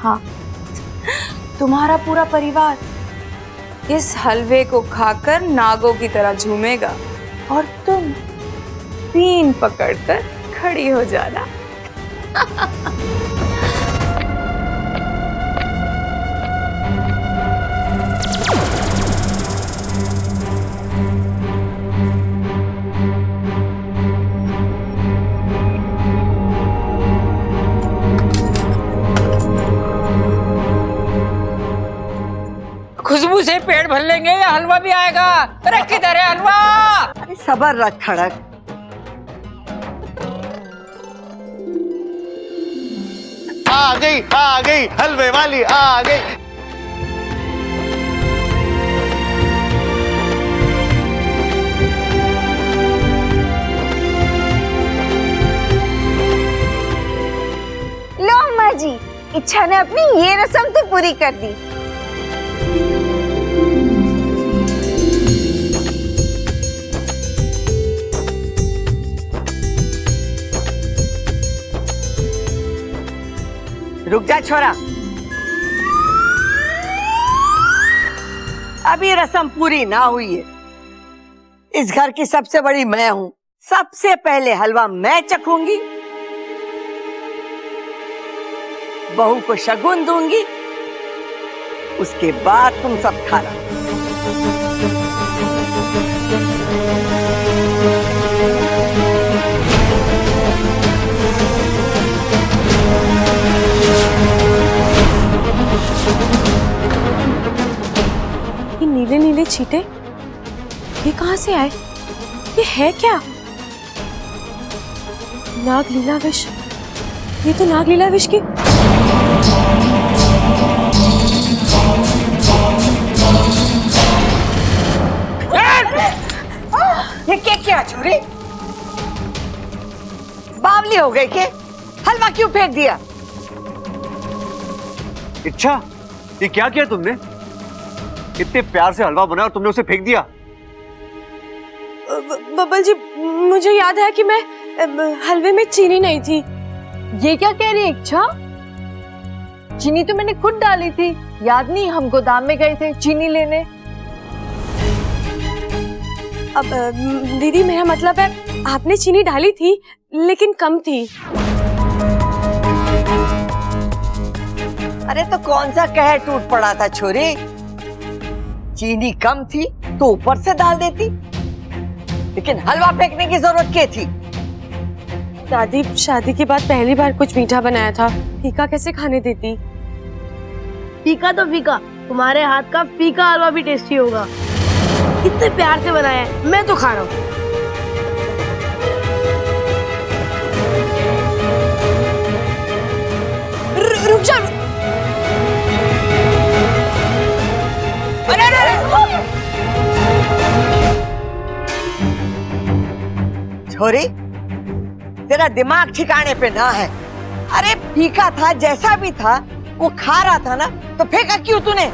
हाँ, तुम्हारा पूरा परिवार इस हलवे को खाकर नागों की तरह झूमेगा और तुम पीन पकड़कर खड़ी हो जाना। खुशबू से पेट भर लेंगे या हलवा भी आएगा। अरे किधर है हलवा? अरे सबर रख खड़क। आ गई हलवे वाली आ गई। लो अम्मा जी, इच्छा ने अपनी ये रस्म तो पूरी कर दी। रुक जा छोरा, अभी रस्म पूरी ना हुई है। इस घर की सबसे बड़ी मैं हूं, सबसे पहले हलवा मैं चखूंगी, बहू को शगुन दूंगी, उसके बाद तुम सब खाना। ये नीले नीले छींटे ये कहां से आए? ये है क्या? नागलीला विष। ये तो नागलीला विष की। ये क्या छोरी? बावली हो गई के? हलवा क्यों फेंक दिया? इच्छा, ये क्या किया तुमने? इतने प्यार से हलवा बनाया और तुमने उसे फेंक दिया। बबल जी, मुझे याद है कि मैं हलवे में चीनी नहीं थी। ये क्या कह रही है इच्छा? चीनी तो मैंने खुद डाली थी, याद नहीं? हम गोदाम में गए थे चीनी लेने। अब दीदी, मेरा मतलब है आपने चीनी डाली थी लेकिन कम थी। अरे तो कौन सा कहर टूट पड़ा था छोरी? चीनी कम थी तो ऊपर से डाल देती, लेकिन हलवा फेंकने की जरूरत क्या थी? दादी, शादी के बाद पहली बार कुछ मीठा बनाया था, फीका कैसे खाने देती? फीका तो फीका, तुम्हारे हाथ का फीका हलवा भी टेस्टी होगा। कितने प्यार से बनाया है, मैं तो खा रहा हूँ। रुक जा। छोरी, तेरा दिमाग ठिकाने पे ना है। अरे फीका था, जैसा भी था वो खा रहा था ना, तो फेंका क्यों तूने?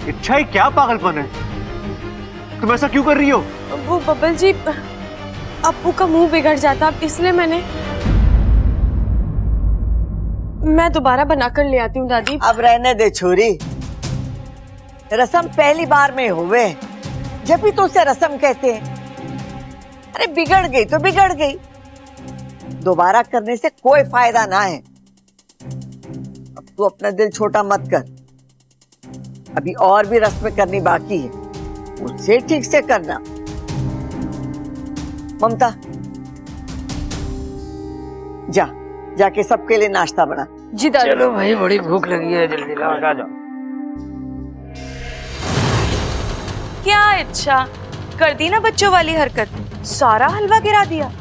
इच्छा, ही क्या पागलपन है? तुम ऐसा क्यों कर रही हो? वो बबल जी, अप्पू का मुंह बिगड़ जाता, इसलिए मैं दोबारा बनाकर ले आती हूँ दादी। अब रहने दे छोरी, रस्म पहली बार में हुए, जब भी तो उसे रस्म कहते हैं। अरे बिगड़ गई तो बिगड़ गई, दोबारा करने से कोई फायदा ना है। अब तू अपना दिल छोटा मत कर, अभी और भी रस्में करनी बाकी है, उससे ठीक से करना। ममता, जाके सबके लिए नाश्ता बना। जी दादी। चलो भाई, बड़ी भूख लगी है, जल्दी लाओ, आ जाओ। क्या इच्छा कर दी ना बच्चों वाली हरकत, सारा हलवा गिरा दिया।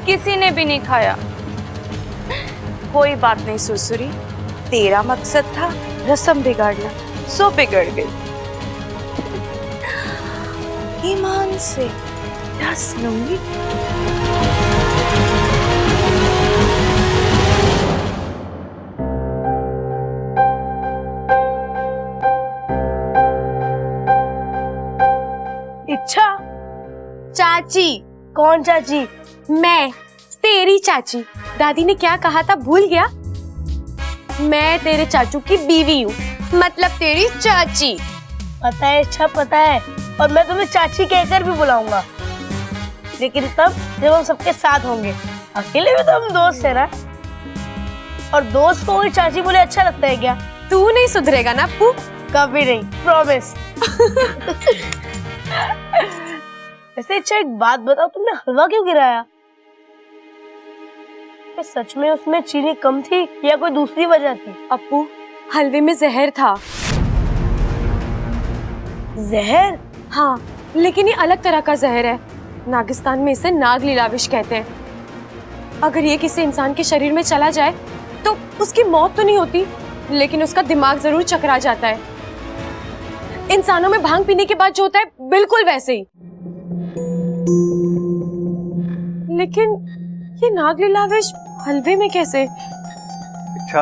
किसी ने भी नहीं खाया। कोई बात नहीं सुसुरी, तेरा मकसद था रस्म बिगाड़ना, सो बिगड़ गई। ईमान से डस लूंगी। इच्छा? चाची। कौन चाची? मैं, तेरी चाची। दादी ने क्या कहा था भूल गया? मैं तेरे चाचू की बीवी हूँ, मतलब तेरी चाची। पता है अच्छा, पता है, और मैं तुम्हें चाची कहकर भी बुलाऊंगा, लेकिन तब जब हम सबके साथ होंगे। अकेले में तो हम दोस्त है ना, और दोस्त को कोई चाची बोले अच्छा लगता है क्या? तू नहीं सुधरेगा ना अप्पू? कभी नहीं, प्रॉमिस। वैसे अच्छा एक बात बताओ, तुमने हलवा क्यों गिराया? क्या सच में उसमें चीनी कम थी या कोई दूसरी वजह थी? अप्पू, हलवे में जहर था। जहर? हाँ, लेकिन ये अलग तरह का जहर है। नागिस्तान में इसे नाग लीलाविश कहते हैं। अगर ये किसी इंसान के शरीर में चला जाए तो उसकी मौत तो नहीं होती, लेकिन उसका दिमाग जरूर चकरा जाता है। इंसानों में भांग पीने के बाद जो होता है बिल्कुल वैसे ही। लेकिन ये नाग लीलाविश हलवे में कैसे? अच्छा,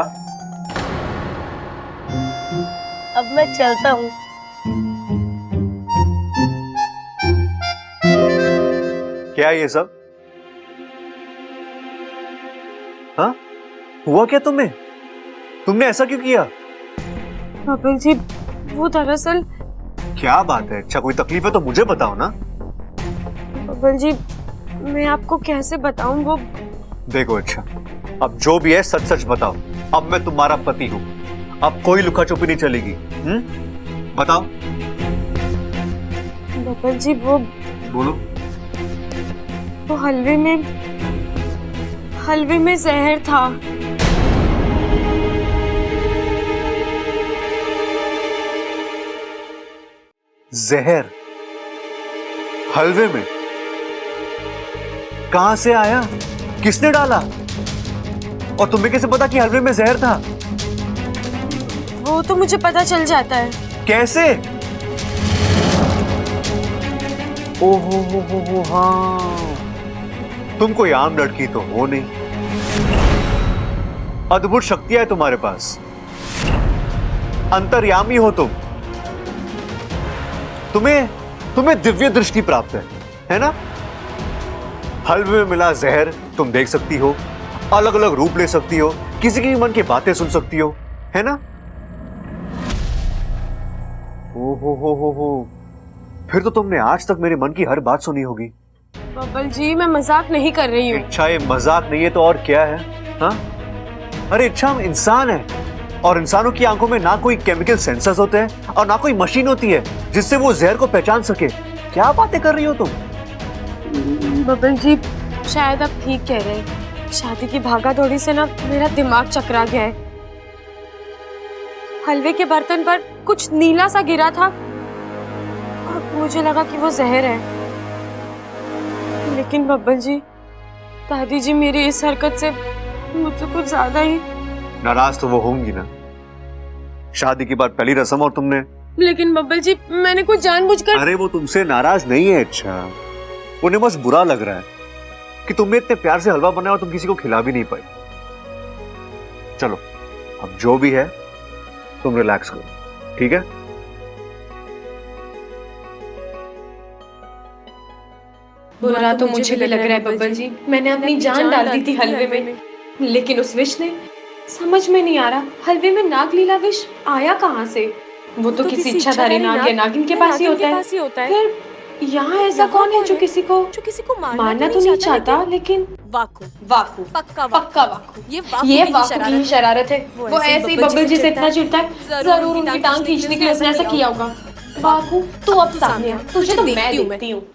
अब मैं चलता हूँ। क्या ये सब? हाँ, हुआ क्या तुम्हें? तुमने ऐसा क्यों किया? बबल जी, वो दरअसल। क्या बात है? अच्छा, कोई तकलीफ है तो मुझे बताओ ना। बबल जी, मैं आपको कैसे बताऊं? वो देखो अच्छा, अब जो भी है सच सच बताओ। अब मैं तुम्हारा पति हूँ, अब कोई लुका छुपी नहीं चलेगी। बताओ। बबल जी, वो बोलो। हलवे में जहर था। जहर हलवे में? कहां से आया? किसने डाला? और तुम्हें कैसे पता कि हलवे में जहर था? वो तो मुझे पता चल जाता है। कैसे? ओहो हो, हाँ, तुम कोई आम लड़की तो हो नहीं, अद्भुत शक्तियां है तुम्हारे पास, अंतर्यामी हो तुम। तुम्हें दिव्य दृष्टि प्राप्त है ना? हलवे में मिला जहर तुम देख सकती हो, अलग अलग रूप ले सकती हो, किसी के मन की बातें सुन सकती हो, है ना? हो, फिर तो तुमने आज तक मेरे मन की हर बात सुनी होगी। बबल जी, मैं मजाक नहीं कर रही हूँ। इच्छा ये मजाक नहीं है तो और क्या है? हाँ? अरे इच्छा हम इंसान है, और इंसानों की आंखों में ना कोई केमिकल सेंसर्स होते हैं और ना कोई मशीन होती है जिससे वो जहर को पहचान सके। क्या बातें कर रही हो तुम? बबल जी, शायद आप ठीक कह रहे हैं। शादी की भागा दौड़ी से ना मेरा दिमाग चकरा गया है। हलवे के बर्तन पर कुछ नीला सा गिरा था और मुझे लगा कि वो जहर है। लेकिन बब्बल जी, दादी जी मेरी इस हरकत से मुझसे कुछ ज्यादा ही नाराज तो वो होंगी ना, शादी के बाद पहली रस्म और तुमने। लेकिन बब्बल जी, मैंने कुछ जानबूझकर। अरे वो तुमसे नाराज नहीं है, अच्छा उन्हें बस बुरा लग रहा है कि तुमने इतने प्यार से हलवा बनाया और तुम किसी को खिला भी नहीं पाई। चलो, अब जो भी है तुम रिलैक्स करो, ठीक है? बुरा तो मुझे भी लग रहा है बब्बल जी। मैंने अपनी जान डाल दी थी हलवे में, लेकिन उस विष ने समझ में नहीं आ रहा हलवे में नाग लीला विष आया कहाँ से। वो तो किसी इच्छाधारी नाग या नागिन के पास ही होता है। फिर यहाँ ऐसा कौन है जो किसी को मारना तो नहीं चाहता, लेकिन वाकू पक्का वाकू। ये वाकू की शरारत है। वो ऐसे ही बब्बल जी से इतना चिढ़ता है, जरूर उनकी टांग खींचने के लिए उसने ऐसा किया होगा। वाकू, तू अब सामने आ, तुझे तो मैं देखती हूँ।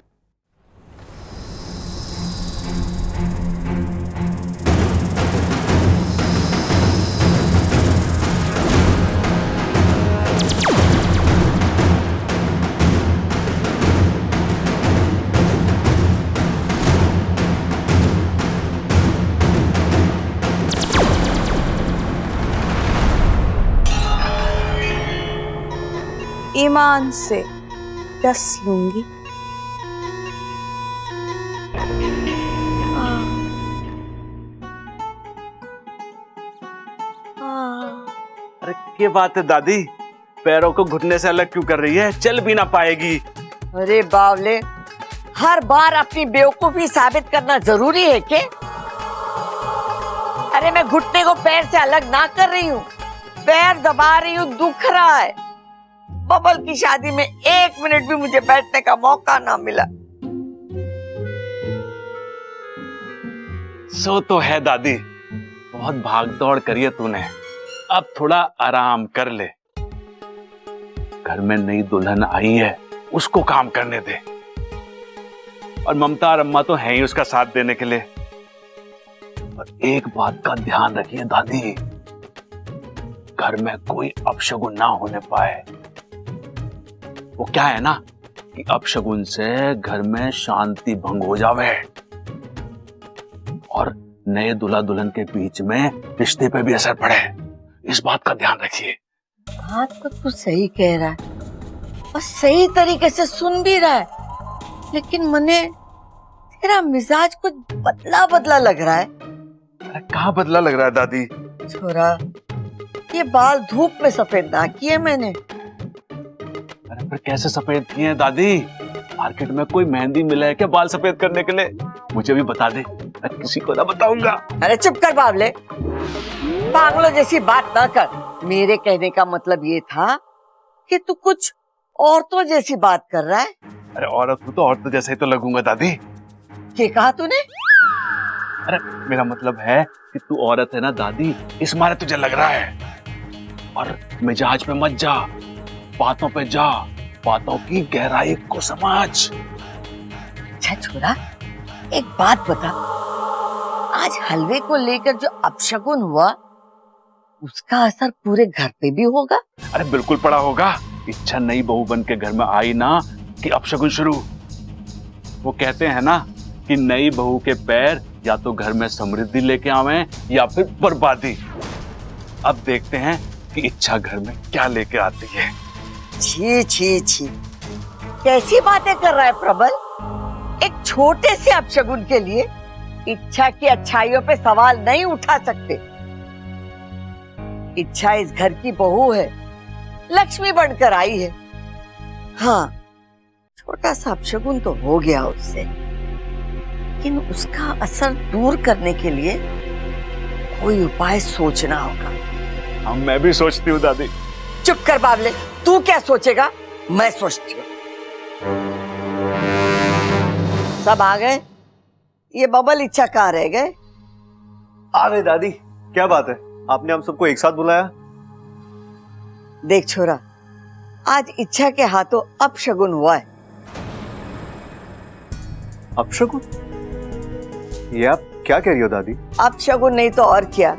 ईमान से डस लूंगी। अरे क्या बात है दादी, पैरों को घुटने से अलग क्यों कर रही है? चल भी ना पाएगी। अरे बावले, हर बार अपनी बेवकूफी साबित करना जरूरी है क्या? अरे मैं घुटने को पैर से अलग ना कर रही हूँ, पैर दबा रही हूँ, दुख रहा है। बबल की शादी में 1 मिनट भी मुझे बैठने का मौका ना मिला। सो तो है दादी, बहुत भाग दौड़ करी है तूने, अब थोड़ा आराम कर ले। घर में नई दुल्हन आई है, उसको काम करने दे। और ममता और अम्मा तो हैं ही उसका साथ देने के लिए। और एक बात का ध्यान रखिए दादी, घर में कोई अपशगुन ना होने पाए। वो क्या है ना कि अपशगुन से घर में शांति भंग हो जावे और नए दूल्हा दुल्हन के बीच में रिश्ते पे भी असर पड़े। इस बात का ध्यान रखिए। बात तो तू सही कह रहा है और सही तरीके से सुन भी रहा है, लेकिन मने तेरा मिजाज कुछ बदला बदला लग रहा है। अरे कहाँ बदला लग रहा है दादी? छोरा, ये बाल धूप में सफेद ना किए मैंने। अरे फिर कैसे सफेद किए हैं दादी? मार्केट में कोई मेहंदी मिला है क्या बाल सफेद करने के लिए? मुझे भी बता दे, मैं किसी को ना बताऊंगा। अरे चुप कर बावले, पागलों जैसी बात ना कर। मेरे कहने का मतलब ये था कि तू कुछ औरतों जैसी बात कर रहा है। अरे औरत हूँ तो औरत जैसे ही तो लगूंगा दादी। क्या कहा तूने? अरे मेरा मतलब है कि तू औरत है ना दादी, इस मारे तुझे लग रहा है। और मिजाज पे मत जा, बातों पे जा, बातों की गहराई को समझ। अच्छा छोरा, एक बात बता, आज हलवे को लेकर जो अपशगुन हुआ उसका असर पूरे घर पे भी होगा? अरे बिल्कुल पड़ा होगा। इच्छा नई बहू बन के घर में आई ना कि अपशगुन शुरू। वो कहते हैं ना कि नई बहू के पैर या तो घर में समृद्धि लेके आवे या फिर बर्बादी। अब देखते हैं कि इच्छा घर में क्या लेके आती है। छी छी छी, कैसी बातें कर रहा है प्रबल? एक छोटे से अपशगुन के लिए इच्छा की अच्छाइयों पे सवाल नहीं उठा सकते। इच्छा इस घर की बहू है, लक्ष्मी बनकर आई है। हाँ, छोटा सा अपशगुन तो हो गया उससे, लेकिन उसका असर दूर करने के लिए कोई उपाय सोचना होगा। हाँ, मैं भी सोचती हूँ दादी। चुप कर बावले, तू क्या सोचेगा? मैं सोचती हूँ। सब आ गए? ये बबल इच्छा कहाँ रह गए? आ गए दादी। क्या बात है, आपने हम सबको एक साथ बुलाया? देख छोरा, आज इच्छा के हाथों अपशगुन हुआ है। अपशगुन? ये आप क्या कह रही हो दादी? अपशगुन नहीं तो और क्या।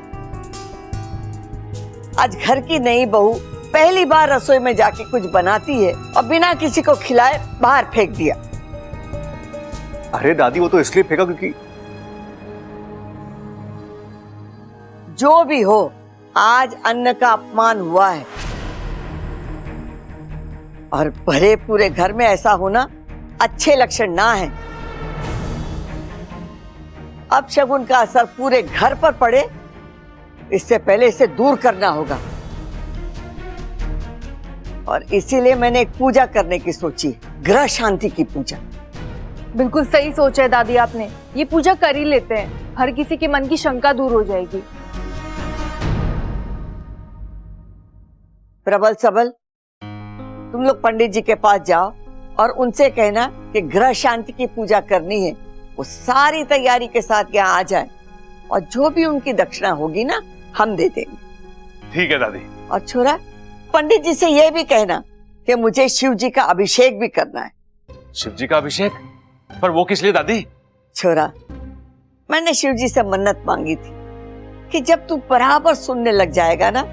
आज घर की नई बहू पहली बार रसोई में जाके कुछ बनाती है और बिना किसी को खिलाए बाहर फेंक दिया। अरे दादी, वो तो इसलिए फेंका क्योंकि जो भी हो, आज अन्न का अपमान हुआ है और भरे पूरे घर में ऐसा होना अच्छे लक्षण ना है। अब शगुन का असर पूरे घर पर पड़े, इससे पहले इसे दूर करना होगा। और इसीलिए मैंने एक पूजा करने की सोची, ग्रह शांति की पूजा। बिल्कुल सही सोचा है दादी आपने, ये पूजा कर ही लेते हैं, हर किसी के मन की शंका दूर हो जाएगी। प्रबल सबल, तुम लोग पंडित जी के पास जाओ और उनसे कहना कि ग्रह शांति की पूजा करनी है। वो सारी तैयारी के साथ यहाँ आ जाए और जो भी उनकी दक्षिणा होगी ना, हम दे देंगे। ठीक है दादी। और छोरा, पंडित जी से यह भी कहना कि मुझे शिव जी का अभिषेक भी करना है। शिव जी का अभिषेक? पर वो किस लिए दादी? छोरा, मैंने शिव जी से मन्नत मांगी थी कि जब तू बराबर सुनने लग जाएगा ना,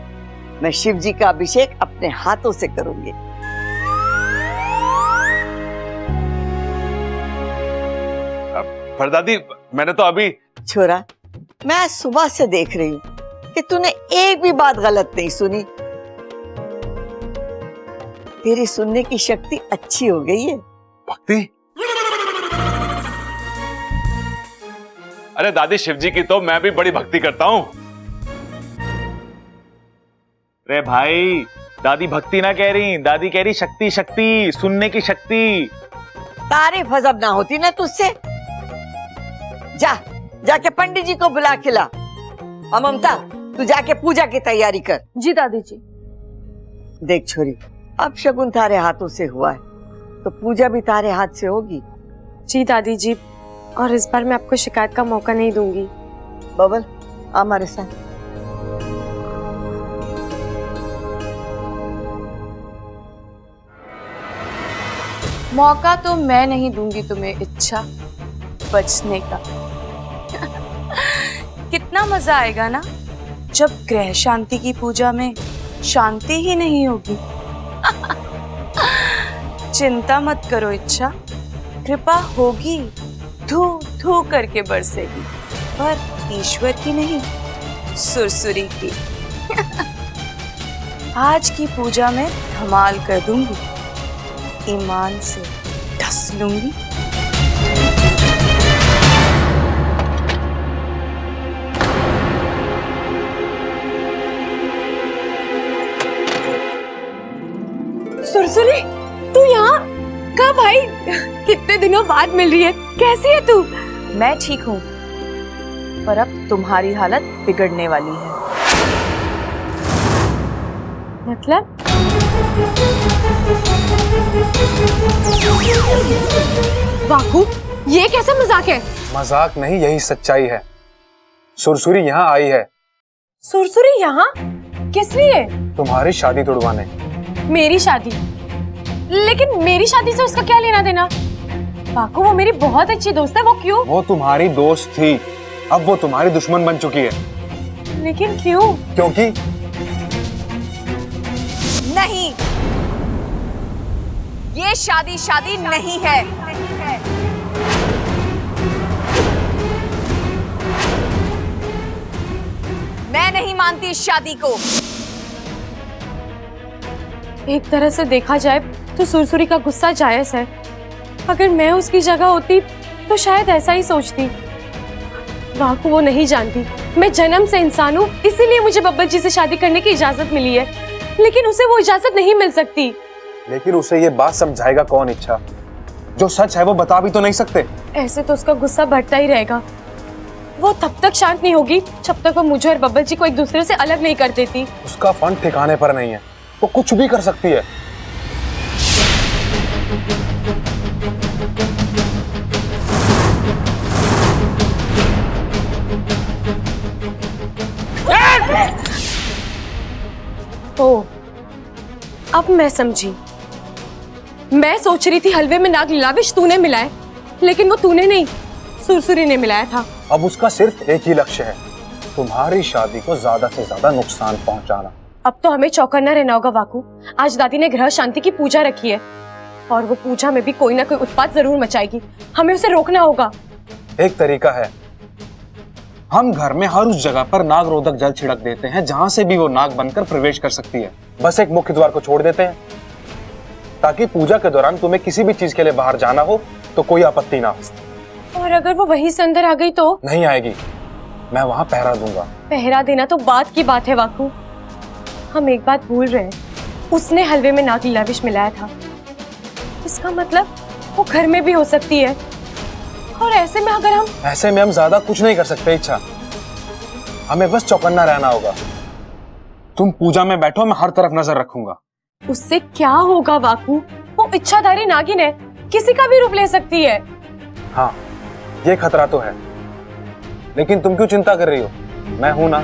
मैं शिव जी का अभिषेक अपने हाथों से करूंगी। पर दादी, मैंने तो अभी। छोरा, मैं आज सुबह से देख रही हूँ कि तूने एक भी बात गलत नहीं सुनी। तेरी सुनने की शक्ति अच्छी हो गई है। भक्ति? अरे दादी, शिव जी की तो मैं भी बड़ी भक्ति करता हूँ। अरे भाई, दादी भक्ति ना कह रही, दादी कह रही शक्ति, शक्ति, सुनने की शक्ति। तारीफ हजब ना होती ना तुझसे। जा, जाके पंडित जी को बुला के ला। अब ममता तू जाके पूजा की तैयारी कर। जी दादी जी। देख छोरी, अब शगुन तारे हाथों से हुआ है तो पूजा भी तारे हाथ से होगी। जी दादी जी, और इस बार मैं आपको शिकायत का मौका नहीं दूंगी। बबल हमारे साथ। मौका तो मैं नहीं दूंगी तुम्हें इच्छा बचने का। कितना मजा आएगा ना जब ग्रह शांति की पूजा में शांति ही नहीं होगी। चिंता मत करो इच्छा, कृपा होगी, धू धू करके बरसेगी, पर ईश्वर की नहीं, सुरसुरी की। आज की पूजा में धमाल कर दूंगी, ईमान से ढस लूंगी। सुरसुरी, तू यहाँ कब भाई? कितने दिनों बाद मिल रही है, कैसी है तू? मैं ठीक हूँ, पर अब तुम्हारी हालत बिगड़ने वाली है। मतलब? वाकू, ये कैसा मजाक है? मजाक नहीं, यही सच्चाई है। सुरसुरी यहाँ आई है। सुरसुरी यहाँ किस लिए? तुम्हारी शादी तुड़वाने। मेरी शादी? लेकिन मेरी शादी से उसका क्या लेना देना? वाकू, वो मेरी बहुत अच्छी दोस्त है, वो क्यों? वो तुम्हारी दोस्त थी, अब वो तुम्हारी दुश्मन बन चुकी है। लेकिन क्यों? क्योंकि नहीं, ये शादी नहीं है। मैं नहीं मानती इस शादी को। एक तरह से देखा जाए तो सुरसुरी का गुस्सा जायज है। अगर मैं उसकी जगह होती तो शायद ऐसा ही सोचती। वाकू, वो नहीं जानती मैं जन्म से इंसान हूँ, इसीलिए मुझे बब्बर जी से शादी करने की इजाजत मिली है, लेकिन उसे वो इजाजत नहीं मिल सकती। लेकिन उसे ये बात समझाएगा कौन इच्छा? जो सच है वो बता भी तो नहीं सकते। ऐसे तो उसका गुस्सा बढ़ता ही रहेगा। वो तब तक शांत नहीं होगी जब तक वो मुझे और बब्बर जी को एक दूसरे से अलग नहीं कर देती। उसका फन ठिकाने पर नहीं है, वो कुछ भी कर सकती है। ओ, अब मैं समझी। मैं सोच रही थी हलवे में नाग लीलाविश तूने मिलाए, लेकिन वो तूने नहीं, सुरसुरी ने मिलाया था। अब उसका सिर्फ एक ही लक्ष्य है, तुम्हारी शादी को ज्यादा से ज्यादा नुकसान पहुंचाना। अब तो हमें चौकन्ना रहना होगा वाकू। आज दादी ने ग्रह शांति की पूजा रखी है और वो पूजा में भी कोई ना कोई उत्पात जरूर मचाएगी। हमें उसे रोकना होगा। एक तरीका है, हम घर में हर उस जगह पर नाग रोधक जल छिड़क देते हैं जहां से भी वो नाग बनकर प्रवेश कर सकती है। बस एक मुख्य द्वार को छोड़ देते हैं ताकि पूजा के दौरान तुम्हें किसी भी चीज के लिए बाहर जाना हो तो कोई आपत्ति ना हो। और अगर वो वहीं से अंदर आ गई तो? नहीं आएगी, मैं वहां पहरा दूंगा। पहरा देना तो बात की बात है वाकू। हम एक बात भूल रहे हैं, उसने हलवे में नाग लीलाविश मिलाया था। इसका मतलब वो घर में भी हो सकती है। और ऐसे में हम ज्यादा कुछ नहीं कर सकते इच्छा, हमें बस चौकन्ना रहना होगा। तुम पूजा में बैठो, मैं हर तरफ नजर रखूंगा। उससे क्या होगा वाकू? वो इच्छाधारी नागिन है, किसी का भी रूप ले सकती है। हाँ, ये खतरा तो है, लेकिन तुम क्यों चिंता कर रही हो? मैं हूं ना।